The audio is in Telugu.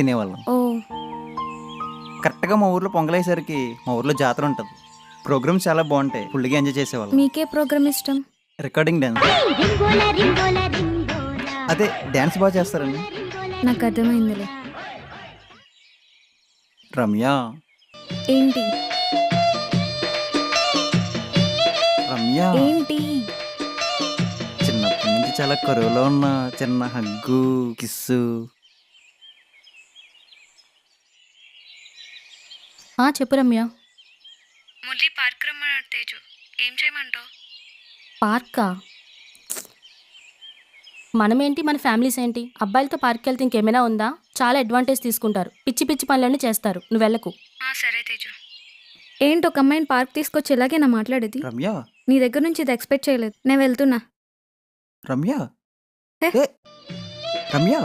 తినేవాళ్ళం. ఓ కరెక్ట్గా మా ఊర్లో పొంగలేసరికి మా ఊర్లో జాతర ఉంటుంది. ప్రోగ్రామ్స్ చాలా బాగుంటాయి, ఫుల్గా ఎంజాయ్ చేసేవాళ్ళం. మీకే ప్రోగ్రామ్ ఇష్టం? Recording dance. అదే డ్యాన్స్ బాగా చేస్తారండి. నాకు అర్థమైందిలే. రమ్య, ఏంటి రమ్య, ఏంటి? చిన్నప్పటి నుంచి చాలా కరువులో ఉన్న చిన్న హగ్గు, కిస్సు. చెప్పు రమ్య. మురళి పార్క్ రమ్మన్నాడు తేజు, ఏం చేయమంటావు? పార్కా? మనమేంటి, మన ఫ్యామిలీస్ ఏంటి? అబ్బాయిలతో పార్క్కి వెళ్తే ఇంకేమైనా ఉందా? చాలా అడ్వాంటేజ్ తీసుకుంటారు, పిచ్చి పిచ్చి పనులన్నీ చేస్తారు. నువ్వు వెళ్ళకు. సరే తేజు. ఏంటి ఒక అమ్మాయిని పార్క్ తీసుకొచ్చి ఇలాగే నా మాట్లాడేది? రమ్య, నీ దగ్గర నుంచి ఇది ఎక్స్పెక్ట్ చేయలేదు. నేను వెళ్తున్నా. రమ్య, ఏ? ఏ, రమ్య.